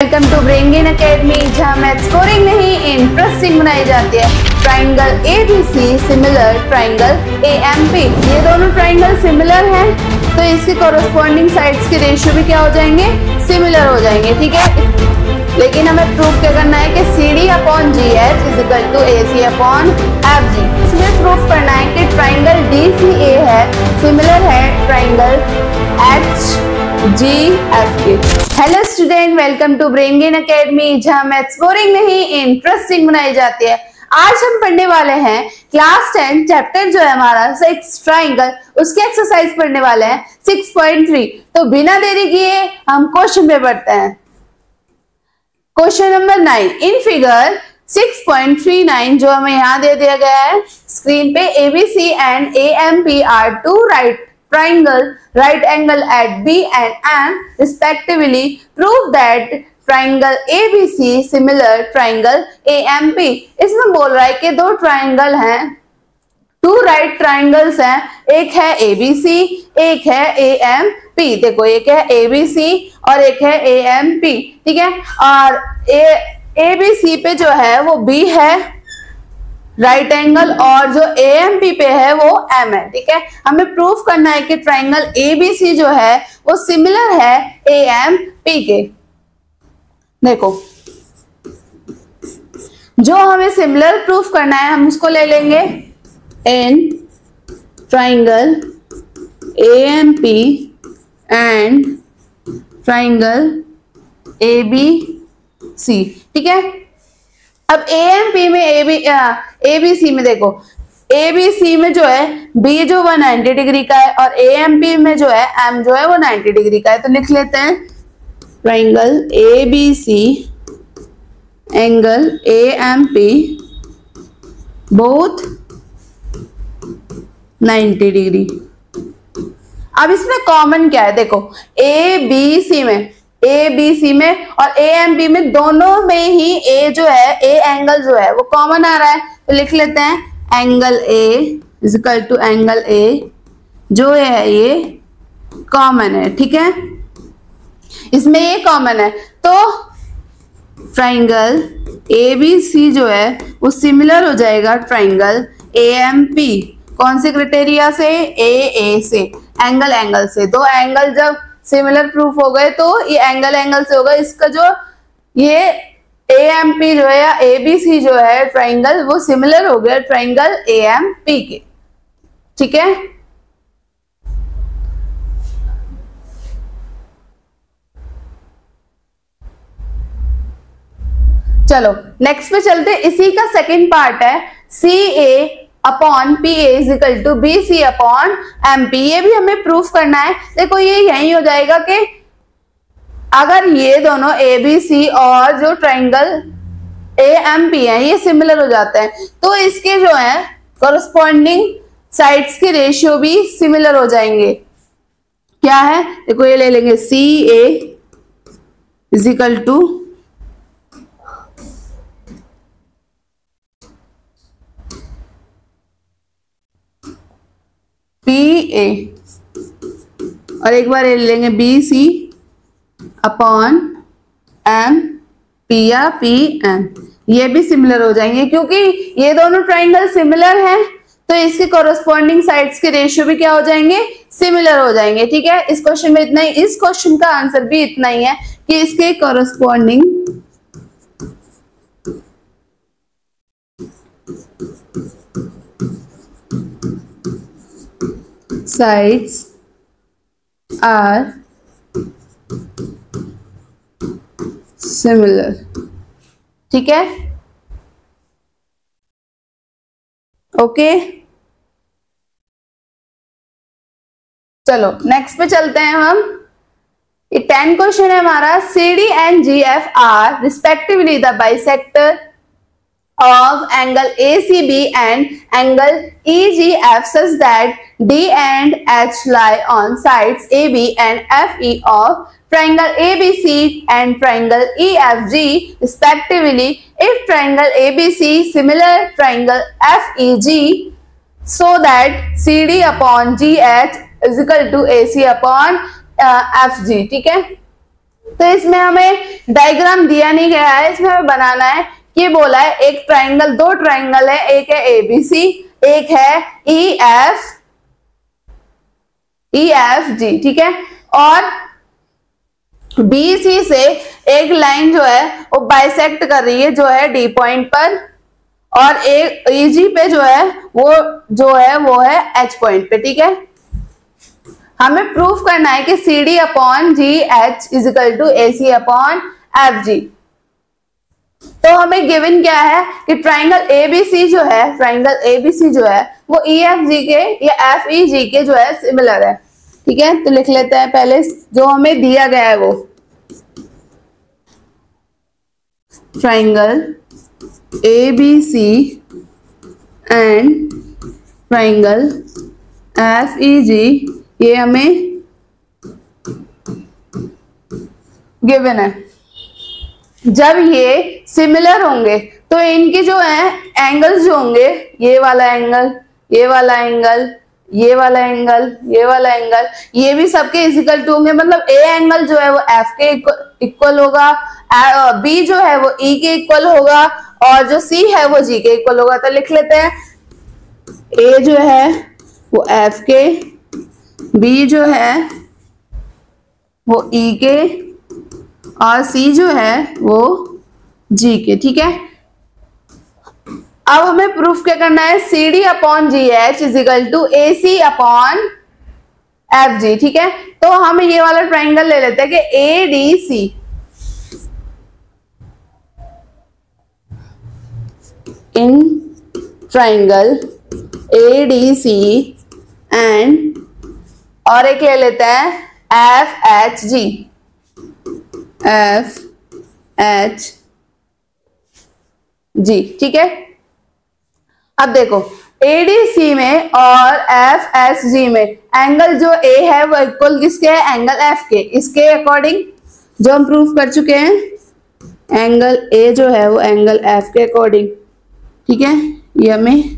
Welcome to brain gain academy, जहां math scoring नहीं interesting बनाई जाती है। Triangle ABC similar triangle AMP, ये दोनों ट्राइंगल सिमिलर हैं तो इसके कॉरस्पॉन्डिंग साइड्स के रेशियो भी क्या हो जाएंगे, सिमिलर हो जाएंगे। ठीक है, लेकिन हमें प्रूफ क्या करना है कि CD upon GH is equal to AC upon FG। इसमें प्रूफ करना है कि ट्राइंगल DCA है सिमिलर है ट्राइंगल HGF के। Hello student, welcome to brain gain academy, जहां मैथ स्कोरिंग नहीं इंटरेस्टिंग बनाई जाती है। आज हम पढ़ने वाले हैं क्लास 10 चैप्टर जो है हमारा 6 ट्राइंगल, उसके एक्सरसाइज पढ़ने वाले हैं 6.3। तो बिना देरी किए हम क्वेश्चन पे बढ़ते हैं। क्वेश्चन नंबर 9, इन फिगर 6.39 जो हमें यहाँ दे दिया गया है स्क्रीन पे, ABC and AMP are two right triangle right angle at B and M respectively. Prove that triangle ABC similar triangle AMP। इसमें बोल रहा है कि दो ट्राइंगल हैं, टू राइट ट्राइंगल्स हैं, एक है ABC एक है AMP। देखो एक है ABC और एक है AMP, ठीक है। और ABC पे जो है वो B है राइट एंगल और जो AMP पे है वो M है, ठीक है। हमें प्रूफ करना है कि ट्राइंगल ABC जो है वो सिमिलर है AMP के। देखो जो हमें सिमिलर प्रूफ करना है हम उसको ले लेंगे in triangle AMP and triangle ABC, ठीक है। अब AMP में ABC में देखो, ABC में जो है B जो 190 डिग्री का है और AMP में जो है M जो है वो 90 डिग्री का है। तो लिख लेते हैं triangle ABC angle AMP both 90 degree. अब इसमें कॉमन क्या है, देखो ABC में और AMP में दोनों में ही A जो है A एंगल जो है वो कॉमन आ रहा है। तो लिख लेते हैं angle A is equal to angle A जो है ये कॉमन है, ठीक है। इसमें ये कॉमन है तो ट्राइंगल ABC जो है वो सिमिलर हो जाएगा ट्राइंगल AMP। कौन से क्राइटेरिया से, AA से, एंगल से। दो एंगल जब सिमिलर प्रूफ हो गए तो ये एंगल से होगा। इसका जो ये AMP जो है या ABC जो है ट्राइंगल वो सिमिलर हो गया ट्राइंगल AMP के, ठीक है। चलो नेक्स्ट पे चलते, इसी का सेकंड पार्ट है CA upon PA is equal to BC upon MP। ये भी हमें प्रूफ करना है। देखो ये यही हो जाएगा कि अगर ये दोनों ABC और जो ट्राइंगल AMP है ये सिमिलर हो जाते हैं तो इसके जो है कॉरस्पॉन्डिंग साइड्स के रेशियो भी सिमिलर हो जाएंगे। क्या है, देखो ये ले लेंगे CA is equal to PA और एक बार ले लेंगे BC अपॉन MP या PM। ये भी सिमिलर हो जाएंगे क्योंकि ये दोनों ट्राइंगल सिमिलर हैं तो इसके कॉरस्पॉन्डिंग साइड्स के रेशियो भी क्या हो जाएंगे, सिमिलर हो जाएंगे, ठीक है। इस क्वेश्चन में इतना ही, इस क्वेश्चन का आंसर भी इतना ही है कि इसके कॉरस्पॉन्डिंग sides are similar, ठीक है, ओके। चलो नेक्स्ट पे चलते हैं हम। ये 10 क्वेश्चन है हमारा। CD and GF are respectively the bisector of angle ACB and angle EGF such that D and H lie on sides AB and FE of triangle ABC and triangle EFG respectively. If triangle ABC similar triangle FEG so that CD upon GH is equal to AC upon FG, ठीक है। तो इसमें हमें diagram दिया नहीं गया है, इसमें हमें बनाना है। ये बोला है एक ट्राइंगल, दो ट्राइंगल है, एक है एबीसी, एक है ई एफ जी, ठीक है। और बीसी से एक लाइन जो है वो बाइसेक्ट कर रही है, जो है डी पॉइंट पर, और एक ईजी पे जो है वो है एच पॉइंट पे, ठीक है। हमें प्रूफ करना है कि C D upon G H is equal to A C upon F G. तो हमें गिवन क्या है कि ट्राइंगल एबीसी जो है वो ई एफ जी के या एफ ई जी के जो है सिमिलर है, ठीक है। तो लिख लेते हैं पहले जो हमें दिया गया है वो, triangle ABC and triangle FEG, ये हमें गिवन है। जब ये सिमिलर होंगे तो इनके जो है एंगल्स जो होंगे, ये वाला एंगल, ये वाला एंगल, ये वाला एंगल, ये वाला एंगल, ये भी सबके इक्वल टू होंगे। मतलब ए एंगल जो है वो एफ के इक्वल होगा, बी जो है वो ई के इक्वल होगा, और जो सी है वो जी के इक्वल होगा। तो लिख लेते हैं, ए जो है वो एफ के, बी जो है वो ई के, और सी जो है वो जी के, ठीक है। अब हमें प्रूफ क्या करना है, C D upon G H is equal to A C upon F G, ठीक है। तो हम ये वाला ट्राइंगल ले लेते हैं कि A D C, in triangle A D C and, और एक ले लेते हैं F H G, F H G, ठीक है। अब देखो एडीसी में और एफ एच जी में एंगल जो ए है वो इक्वल किसके है, एंगल एफ के। इसके अकॉर्डिंग जो हम प्रूफ कर चुके हैं, एंगल ए जो है वो एंगल एफ के अकॉर्डिंग, ठीक है। ये हमें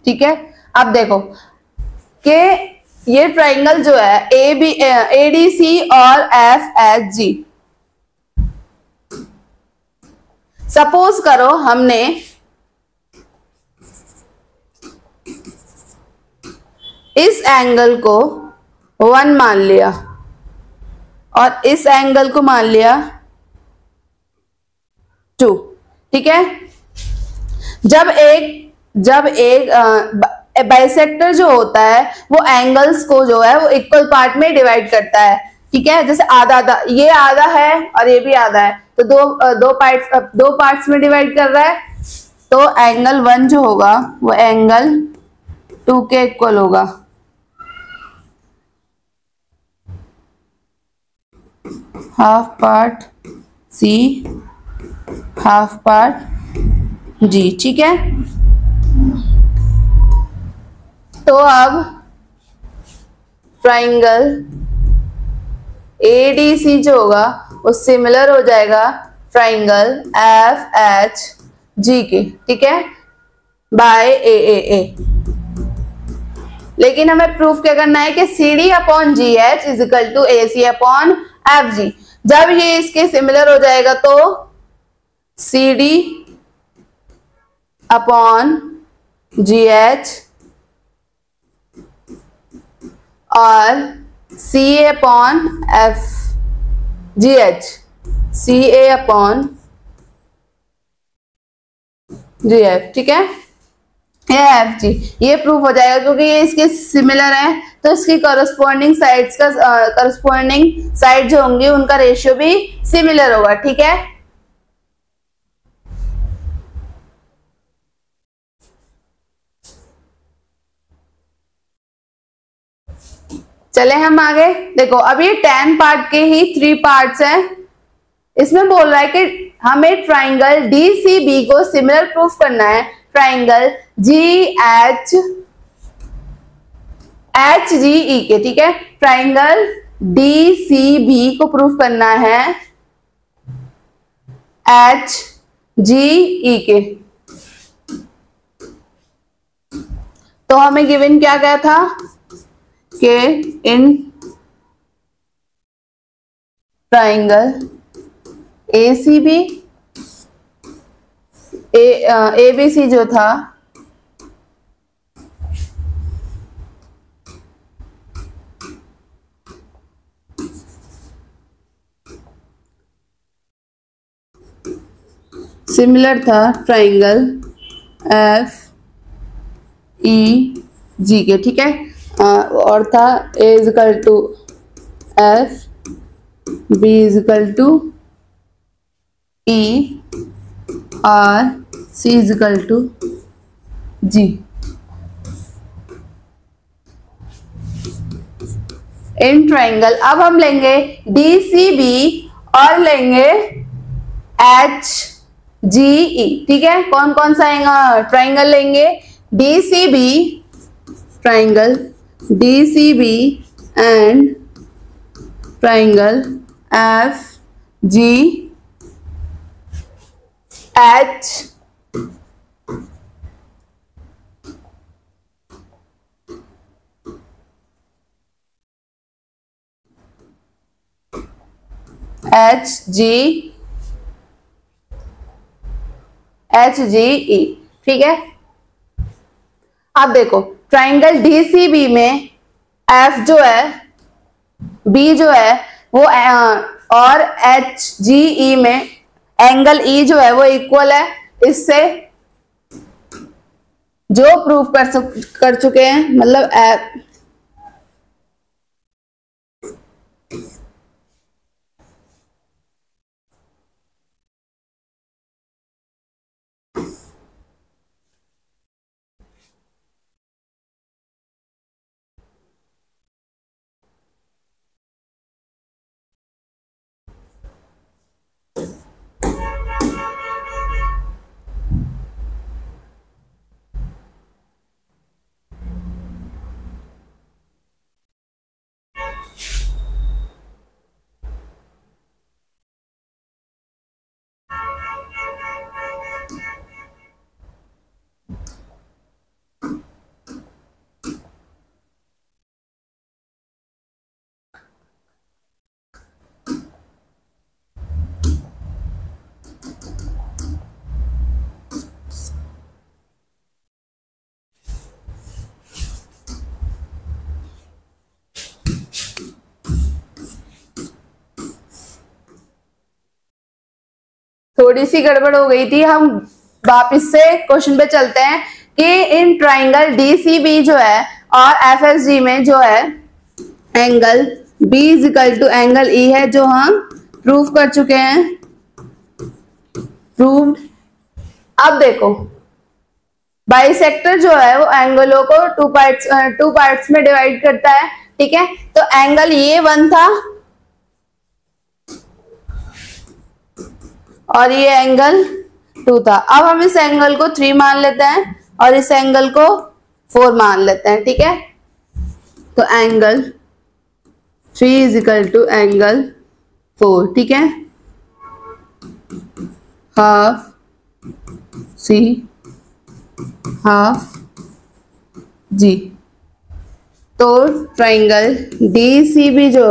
ठीक है। अब देखो कि ये ट्राइंगल जो है एडीसी और एफ एच जी, सपोज करो हमने इस एंगल को 1 मान लिया और इस एंगल को मान लिया 2, ठीक है। जब एक बाइसेक्टर जो होता है वो एंगल्स को जो है वो इक्वल पार्ट में डिवाइड करता है, ठीक है। जैसे आधा आधा, ये आधा है और ये भी आधा है, तो दो पार्ट्स में डिवाइड कर रहा है। तो एंगल 1 जो होगा वो एंगल 2 के इक्वल होगा। Half part C, half part G, ठीक है। तो अब ट्राइंगल एडीसी जो होगा वो सिमिलर हो जाएगा ट्राइंगल एफ एच जी के, ठीक है, बाय ए। लेकिन हमें प्रूफ क्या करना है कि C D upon G H is equal to A C upon F G. जब ये इसके सिमिलर हो जाएगा तो C D upon G H और C A upon F G H, C A upon G F, ठीक है, ये एफ जी, ये प्रूफ हो जाएगा क्योंकि ये इसके सिमिलर है। तो इसकी करस्पॉन्डिंग साइड्स का करस्पॉन्डिंग साइड जो होंगी उनका रेशियो भी सिमिलर होगा, ठीक है। चले हम आगे। देखो अब ये 10 पार्ट के ही 3 पार्ट्स हैं। इसमें बोल रहा है कि हमें ट्राइंगल DCB को सिमिलर प्रूफ करना है ट्राइंगल GHGE के, ठीक है। ट्राइंगल DCB को प्रूफ करना है जी ई के। तो हमें गिवन क्या क्या था कि in triangle A C B A B C जो था सिमिलर था ट्राइंगल एफ ई जी के, ठीक है। और था A is equal to F, B is equal to E, आर, सी इजकल टू जी। इन ट्राइंगल अब हम लेंगे डी सी बी और लेंगे एच जी ई, ठीक है। कौन कौन सा ट्राइंगल लेंगे? D C B triangle D C B and triangle F G H H G E, ठीक है। अब देखो ट्राइंगल डीसीबी में एफ जो है, बी जो है वो और एच जी ई में एंगल ई जो है वो इक्वल है। इससे जो प्रूफ कर चुके हैं, मतलब थोड़ी सी गड़बड़ हो गई थी। हम वापस से क्वेश्चन पे चलते हैं कि इन ट्राइंगल डीसीबी जो है और एफएसजी में जो है angle B is equal to angle E है, जो हम प्रूफ कर चुके हैं, प्रूव्ड। अब देखो बाइसेक्टर जो है वो एंगलों को टू पार्ट्स में डिवाइड करता है, ठीक है। तो एंगल ये 1 था और ये एंगल 2 था। अब हम इस एंगल को 3 मान लेते हैं और इस एंगल को 4 मान लेते हैं, ठीक है। तो angle 3 is equal to angle 4, ठीक है। Half C half G. तो ट्राइंगल डीसीबी जो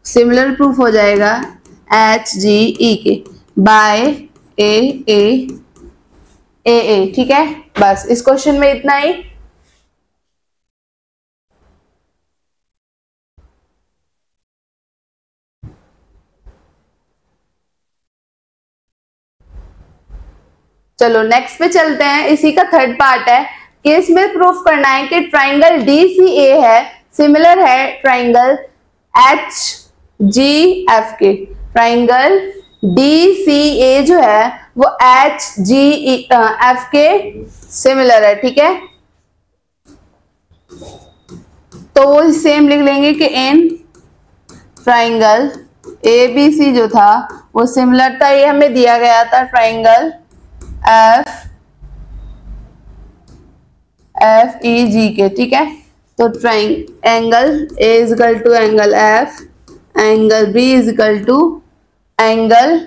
सिमिलर प्रूफ हो जाएगा एच जी ई के बाय ए, ठीक है। बस इस क्वेश्चन में इतना ही। चलो नेक्स्ट पे चलते हैं। इसी का थर्ड पार्ट है कि इसमें प्रूफ करना है कि ट्राइंगल डीसीए है सिमिलर है ट्राइंगल एच जी एफ के। ट्राइंगल डीसीए जो है वो एच जी एफ के सिमिलर है, ठीक है। तो वो सेम लिख लेंगे कि इन ट्राइंगल एबीसी जो था वो सिमिलर था, ये हमें दिया गया था ट्राइंगल एफ ई जी के, ठीक है। तो angle A is equal to angle F, angle B is equal to angle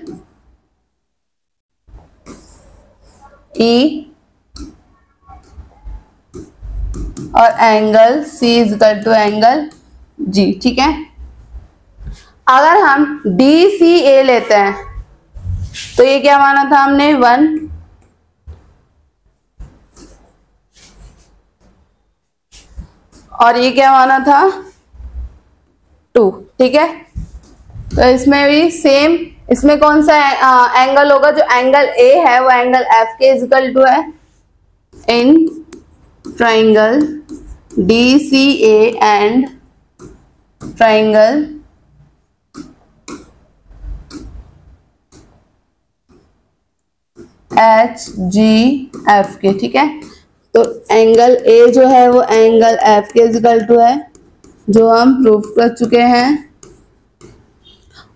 E और angle C is equal to angle G. ठीक है, अगर हम डी सी ए लेते हैं तो ये क्या माना था हमने 1, और ये क्या माना था 2। ठीक है, तो इसमें भी सेम, इसमें कौन सा एंगल होगा, जो एंगल ए है वो एंगल एफ के इक्वल टू है in triangle D C A and triangle H G F के। ठीक है, तो एंगल ए जो है वो एंगल एफ के इक्वल टू है, जो हम प्रूव कर चुके हैं,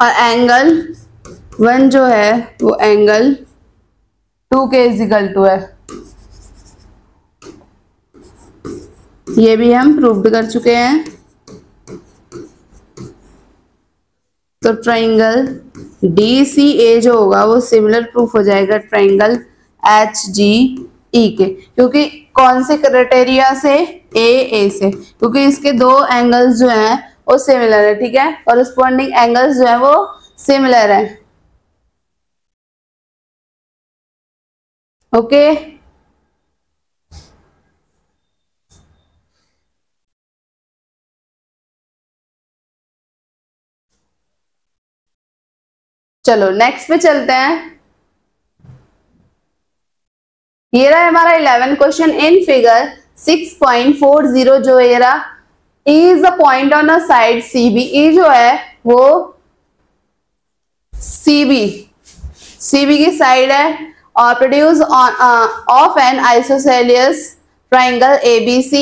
और एंगल 1 जो है वो एंगल 2 के इक्वल टू है, ये भी हम प्रूव कर चुके हैं। तो ट्राइंगल डी सी ए जो होगा वो सिमिलर प्रूफ हो जाएगा ट्राइंगल एच जी ई के, क्योंकि कौन से क्राइटेरिया से, ए से, क्योंकि इसके दो एंगल्स जो हैं वो सिमिलर है। ठीक है, कॉरेस्पॉन्डिंग एंगल्स जो है वो सिमिलर है। ओके, चलो नेक्स्ट पे चलते हैं। ये रहा हमारा 11 क्वेश्चन इन फिगर 6.40 जो ये रहा, E is the point on a side CB। E जो है वो CB की साइड है और produce of an isosceles triangle ABC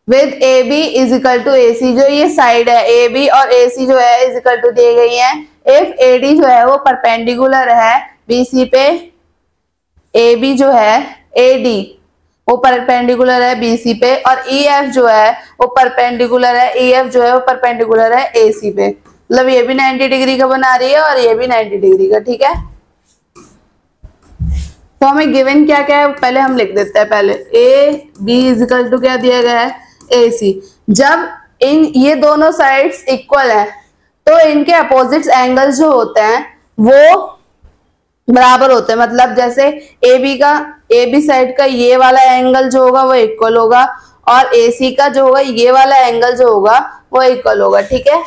with AB is equal to AC। जो ये साइड है AB और AC जो है इज इक्वल टू दी गई है इफ AD जो है वो परपेंडिकुलर है BC पे, AB जो है AD वो परपेंडिकुलर है BC पे, और EF जो है वो परपेंडिकुलर है, EF जो है वो परपेंडिकुलर है AC पे। मतलब ये भी 90 डिग्री का बना रही है और ये भी 90 डिग्री का। ठीक है, तो हमें गिवन क्या क्या है पहले हम लिख देते हैं। पहले A B is equal to क्या दिया गया है AC। जब ये दोनों साइड्स इक्वल है तो इनके अपोजिट एंगल्स जो होते हैं वो बराबर होते हैं। मतलब जैसे AB साइड का ये वाला एंगल जो होगा वो इक्वल होगा और AC का जो होगा ये वाला एंगल जो होगा वो इक्वल होगा। ठीक है,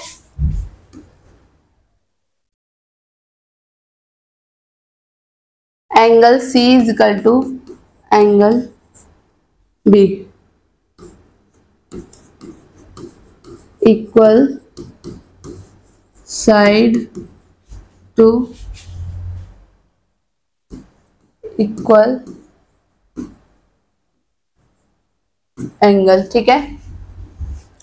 angle C is equal to angle B, equal side to equal angle. ठीक है,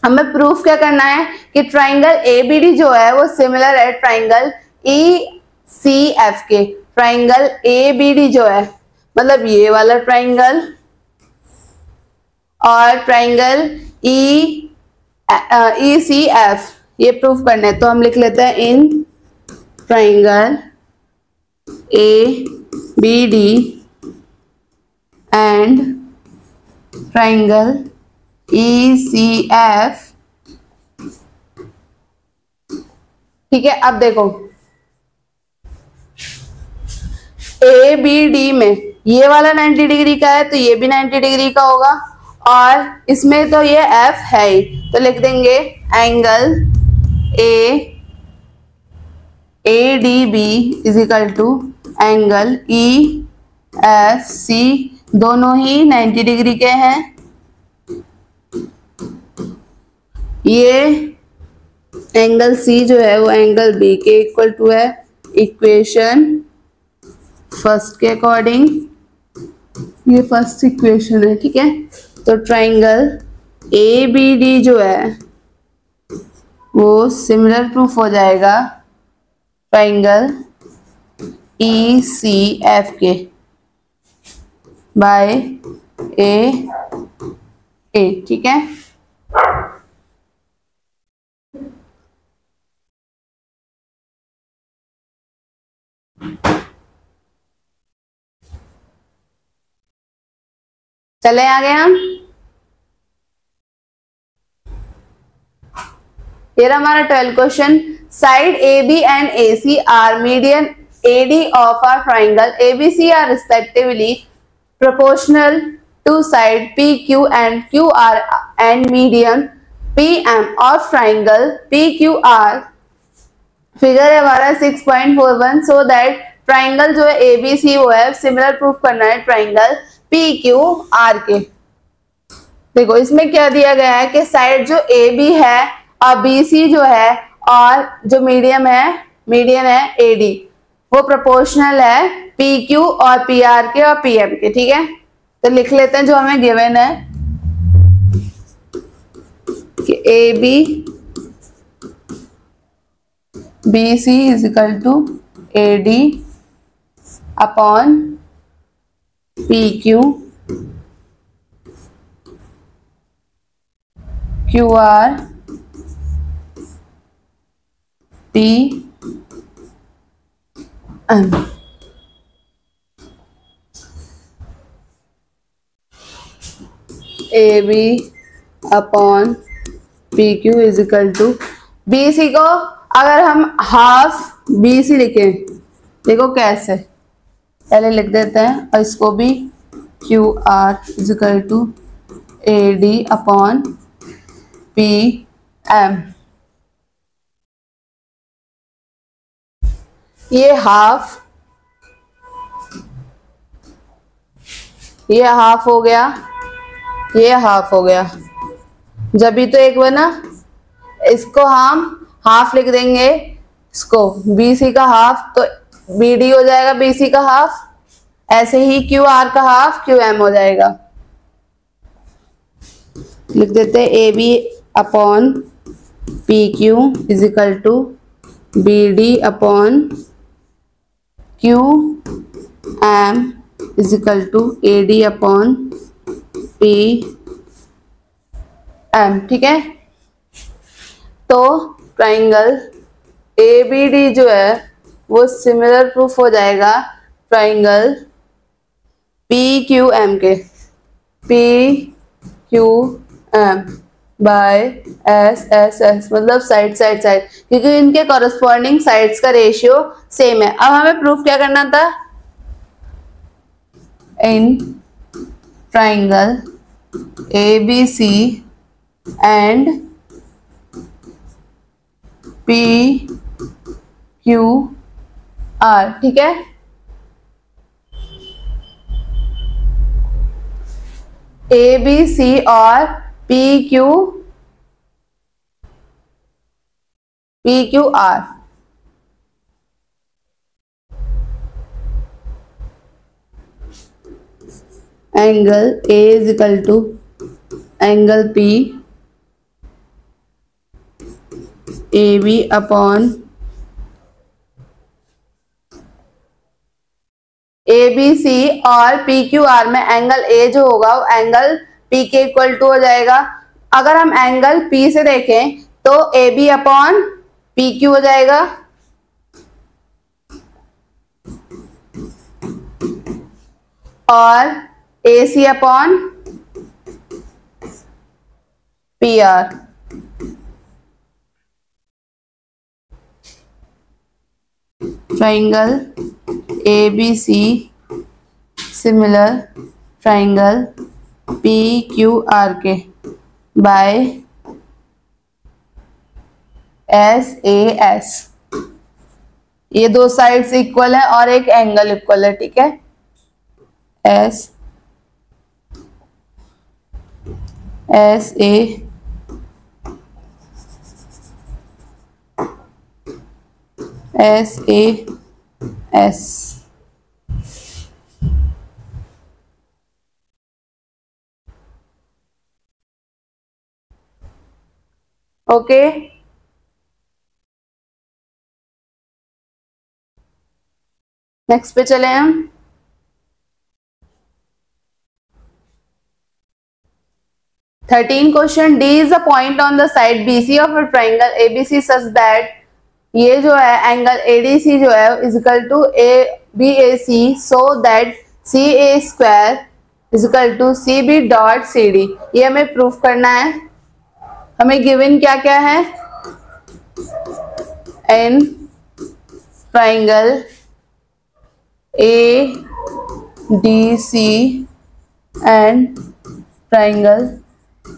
हमें प्रूफ क्या करना है कि ट्राइंगल ABD जो है वो सिमिलर है ट्राइंगल ECF के। ट्राइंगल ABD जो है मतलब ये वाला ट्राइंगल और ट्राइंगल ECF ये प्रूफ करना है। तो हम लिख लेते हैं in triangle ABD and triangle ECF। ठीक है, अब देखो ABD में ये वाला 90 डिग्री का है तो ये भी 90 डिग्री का होगा, और इसमें तो ये F है ही, तो लिख देंगे angle ADB is equal to angle EFC। दोनों ही 90 डिग्री के हैं। ये एंगल C जो है वो एंगल B के इक्वल टू है इक्वेशन फर्स्ट के अकॉर्डिंग। ये फर्स्ट इक्वेशन है। ठीक है, तो ट्राइंगल ABD जो है वो सिमिलर प्रूफ हो जाएगा ट्राइंगल ECF के बाय A। ठीक है, चले आगे हम। ये रहा हमारा 12 question. Side A B and A C are median AD of our triangle ABC are respectively proportional to side PQ and QR and median PM of triangle PQR। Figure है हमारा 6.41। सो दैट ट्राइंगल जो है ABC वो है similar proof करना है triangle PQR के। देखो इसमें क्या दिया गया है कि साइड जो AB है और BC जो है और जो मीडियन है AD वो प्रोपोर्शनल है PQ और PR के और PM के। ठीक है, तो लिख लेते हैं जो हमें गिवन है कि AB BC is equal to AD upon PQ QR PM। AB upon PQ is equal to BC को अगर हम हाफ BC लिखें, देखो कैसे, पहले लिख देते हैं और इसको भी QR is equal to AD upon PM। ये हाफ हो गया, ये हाफ हो गया, जब भी तो एक बना, इसको हम हाफ लिख देंगे, इसको BC का हाफ तो BD हो जाएगा BC का हाफ, ऐसे ही QR का हाफ QM हो जाएगा। लिख देते हैं AB upon PQ is equal to BD upon QM is equal to AD upon PM। ठीक है, तो ट्राइंगल ABD जो है वो सिमिलर प्रूफ हो जाएगा ट्राइंगल PQM के, PQM बाय S मतलब साइड क्योंकि इनके कॉरस्पॉन्डिंग साइड्स का रेशियो सेम है। अब हमें प्रूफ क्या करना था, in triangle ABC and PQR। ठीक है, ABC और PQR angle A is equal to angle P AB upon ABC और PQR में एंगल A जो होगा वो एंगल P के इक्वल टू हो जाएगा। अगर हम एंगल P से देखें तो AB अपॉन PQ हो जाएगा और AC upon PR। Triangle ABC similar triangle PQR के बाय SAS। ये दो साइड्स इक्वल है और एक एंगल इक्वल है। ठीक है, SA SAS। ओके, नेक्स्ट पे चले हम। Question D is a point on the side BC of a triangle ABC such that ये जो है एंगल ADC जो है is equal to BAC so that CA square is equal to C B dot C D. ये हमें proof करना है। हमें गिवन क्या क्या है, an triangle A D C and triangle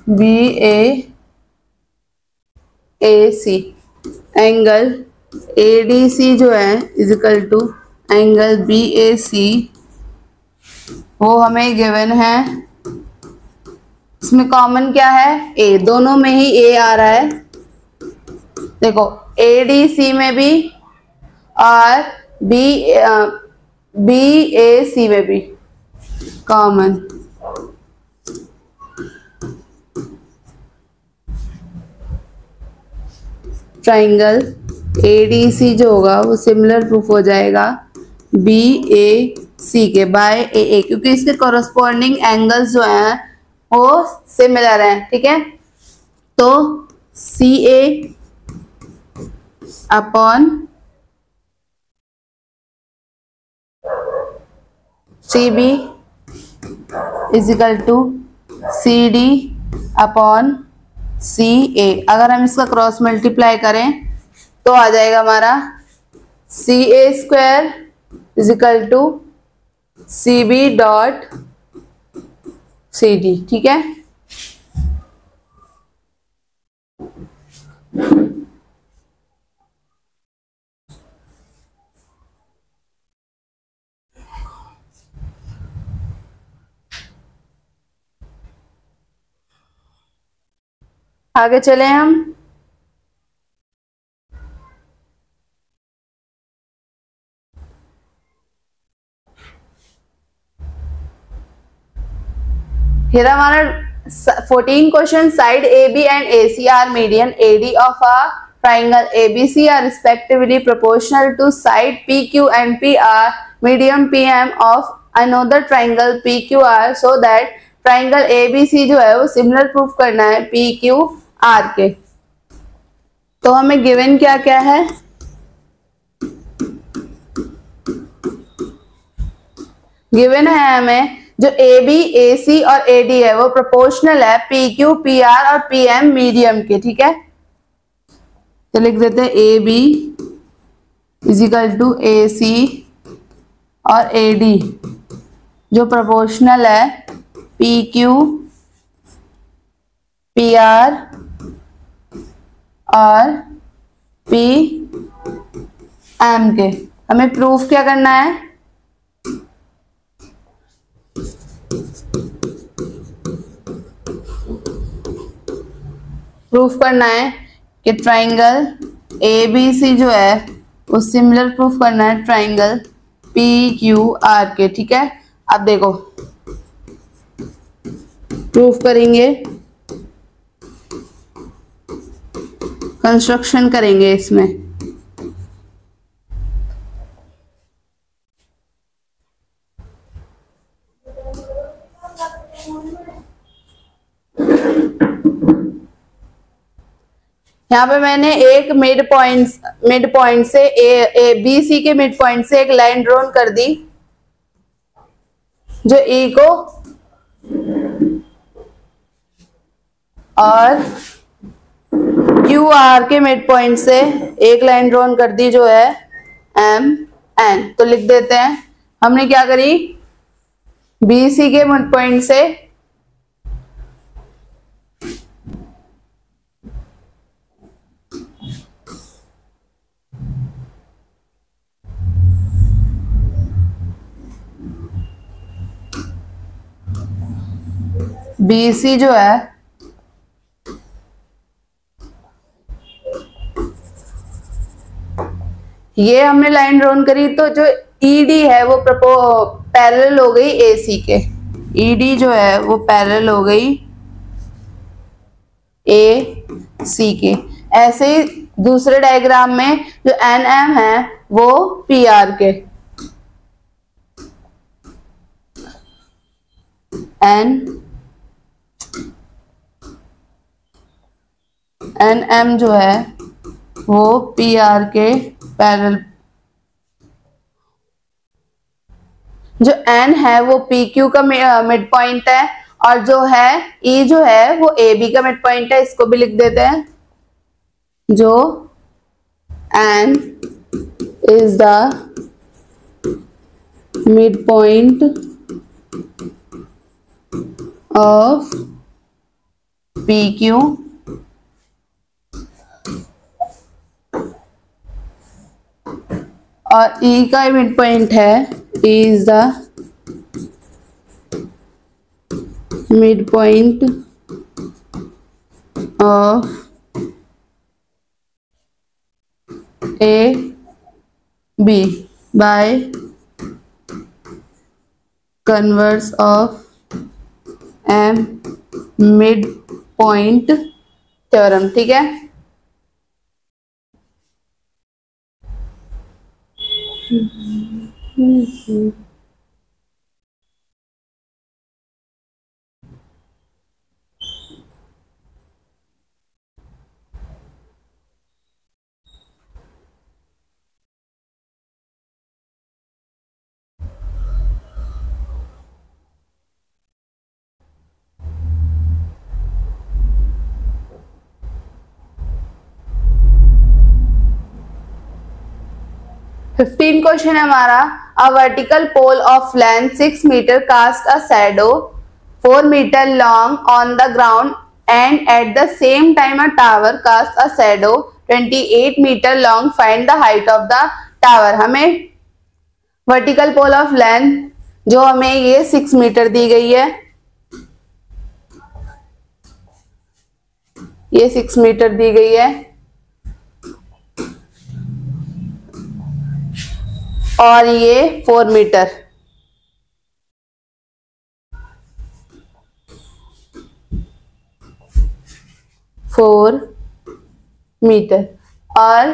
B A C. Angle A D C जो है is equal to angle B A C, वो हमें गिवन है। इसमें कॉमन क्या है, ए, दोनों में ही ए आ रहा है। देखो ए डी सी में भी और बी ए सी में भी common. Triangle A D C जो होगा वो सिमिलर प्रूफ हो जाएगा बी ए सी के बाय ए, क्योंकि इसके कॉरस्पॉन्डिंग एंगल्स जो हैं वो सिमिलर हैं। ठीक है, तो C A upon C B is equal to C D upon C A. अगर हम इसका क्रॉस मल्टीप्लाई करें तो आ जाएगा हमारा C A square is equal to C B dot C D. ठीक है, आगे चले हम। Here हमारा 14 question, side A B and A C are median A D of a triangle ABC are respectively proportional to side PQ and PR, medium PM of another triangle PQR, so that triangle ABC जो है वो similar proof करना है PQR के। तो हमें given क्या क्या है, गिवन है हमें जो AB AC और AD है वो प्रोपोर्शनल है PQ PR और PM मीडियम के। ठीक है, तो लिख देते हैं A B is equal to A C और ए डी जो प्रोपोर्शनल है पी क्यू पी आर और पी एम के। हमें प्रूफ क्या करना है, प्रूफ करना है कि ट्राइंगल ए बी सी जो है वो सिमिलर प्रूफ करना है ट्राइंगल पी क्यू आर के। ठीक है, अब देखो प्रूफ करेंगे, कंस्ट्रक्शन करेंगे इसमें। यहाँ पे मैंने एक मिड पॉइंट से ए बी सी के मिड पॉइंट से एक लाइन ड्रॉन कर दी जो ए को और क्यू आर के मिड पॉइंट से एक लाइन ड्रॉन कर दी जो है एम एन। तो लिख देते हैं हमने क्या करी, बी सी के मिड पॉइंट से BC जो है ये हमने लाइन ड्रॉन करी, तो जो ED है वो पैरेलल हो गई AC के। ED जो है वो पैरेलल हो गई AC के। ऐसे ही दूसरे डायग्राम में जो NM है वो PR के, NM जो है वो PR के पैरेलल। जो एन है वो पी क्यू का मिड पॉइंट है, और जो है ई जो है वो ए बी का मिड पॉइंट है। इसको भी लिख देते हैं, जो N is the mid point of P Q और ई का मिड पॉइंट है, is the mid point of A B by converse of M mid point theorem. ठीक है, फिफ्टीन क्वेश्चन है हमारा। A vertical pole of length 6 metre cast a shadow 4 metre long on the ground and at the same time a tower cast a shadow 28 metre long. Find the height of the tower. हमें vertical pole of length जो हमें ये 6 metre दी गई है, ये 6 metre दी गई है, और ये 4 मीटर। और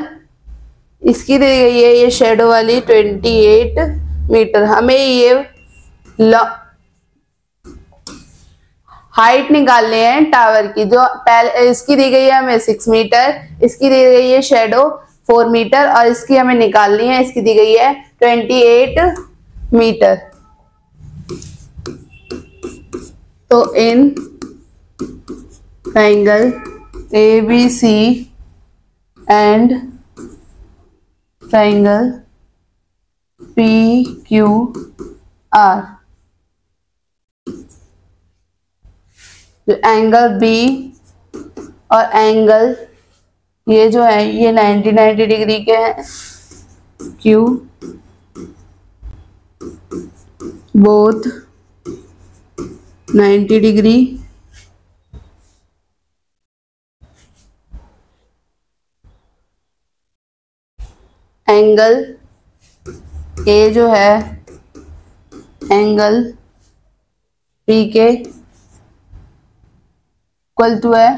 इसकी दी गई है ये शेडो वाली 28 मीटर। हमें ये हाइट निकालनी है टावर की। जो पहले इसकी दी गई है हमें 6 मीटर, इसकी दी गई है शेडो 4 मीटर, और इसकी हमें निकालनी है, इसकी दी गई है 28 मीटर। तो in triangle ABC and triangle PQR, जो एंगल बी और एंगल ये जो है ये 90 डिग्री के हैं, Q both 90 degree, angle A जो है एंगल पी के इक्वल टू है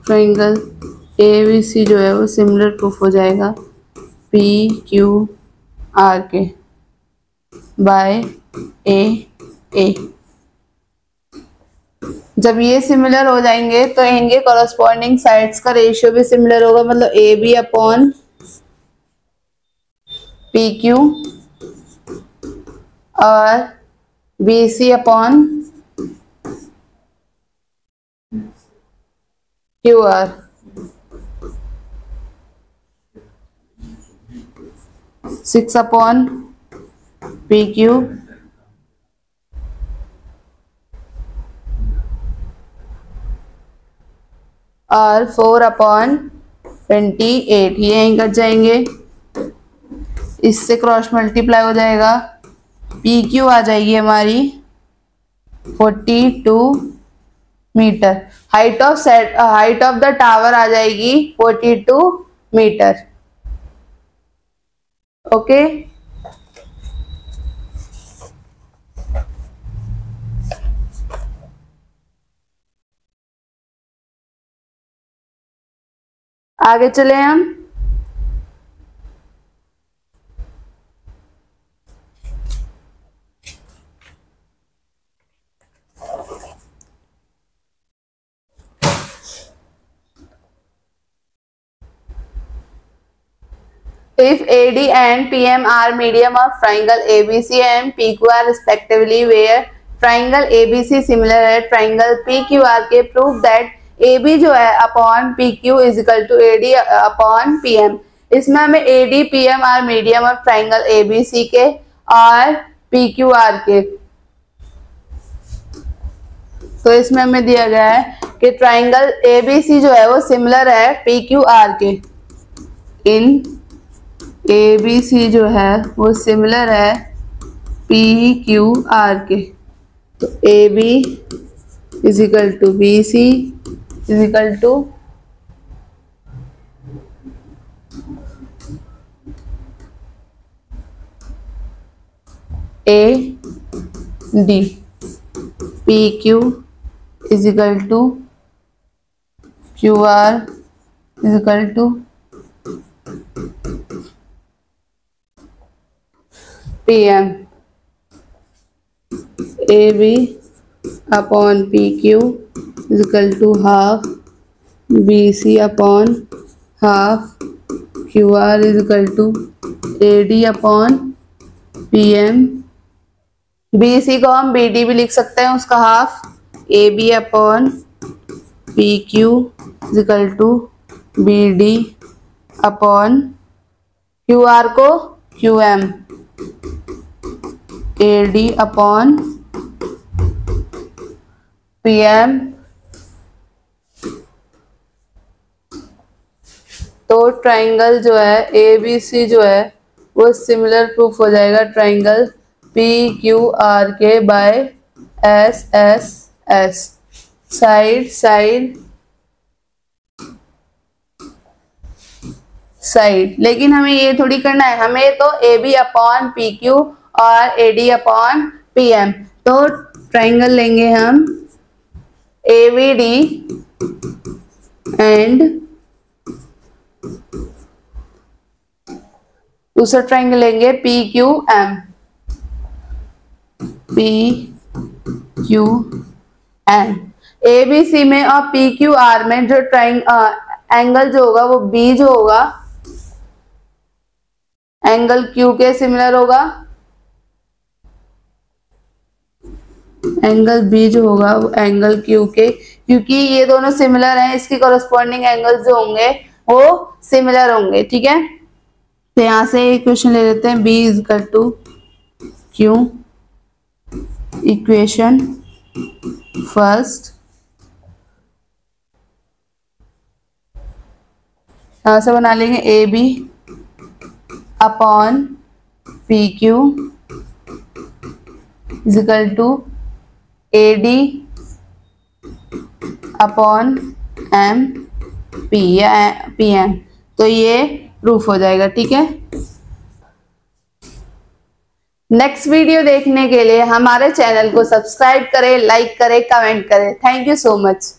ट्रायंगल ABC जो है वो सिमिलर प्रूफ हो जाएगा PQR के बाय ए। जब ये सिमिलर हो जाएंगे तो इनके कॉरस्पॉन्डिंग साइड्स का रेशियो भी सिमिलर होगा, मतलब AB अपॉन PQ और BC upon QR। 6 upon PQ और 4 अपॉन 28, ये यहीं कट जाएंगे, इससे क्रॉस मल्टीप्लाई हो जाएगा, PQ आ जाएगी हमारी 42 meter. Height of the tower आ जाएगी 42 मीटर। ओके, आगे चले हम। if AD and PM are medium of triangle ABC and PQR respectively, where triangle ABC similar है triangle PQR के, prove that AB जो है upon PQ is equal to AD upon PM। इसमें हमें AD PM are medium of triangle ABC के और PQR के, तो इसमें हमें दिया गया है कि ट्राइंगल ABC जो है वो सिमिलर है PQR के। इन ABC जो है वो सिमिलर है PQR के, तो AB is equal to BC is equal to AD, PQ is equal to QR is equal to PM। AB upon PQ is equal to half BC upon half QR is equal to AD upon PM। BC को हम BD भी लिख सकते हैं, उसका half AB upon PQ is equal to BD upon QR को QM, AD upon PM। तो triangle जो है ABC जो है वो सिमिलर प्रूफ हो जाएगा ट्राइंगल PQR के by SSS, side side side. लेकिन हमें ये थोड़ी करना है, हमें तो AB अपॉन PQ और AD अपॉन PM। तो ट्राइंगल लेंगे हम AVD एंड दूसरा ट्राइंगल लेंगे PQM, PQM। ABC में और PQR में जो एंगल जो होगा वो B जो होगा एंगल Q के सिमिलर होगा, एंगल B जो होगा वो एंगल Q के, क्योंकि ये दोनों सिमिलर हैं, इसके कॉरस्पॉन्डिंग एंगल्स जो होंगे वो सिमिलर होंगे। ठीक है, तो यहां से एक क्वेश्चन ले लेते हैं, B is equal to Q, equation first. यहां से बना लेंगे AB upon PQ is equal to AD upon MP या PM। तो ये प्रूफ हो जाएगा। ठीक है, नेक्स्ट वीडियो देखने के लिए हमारे चैनल को सब्सक्राइब करें, लाइक करें, कमेंट करें। Thank you so much.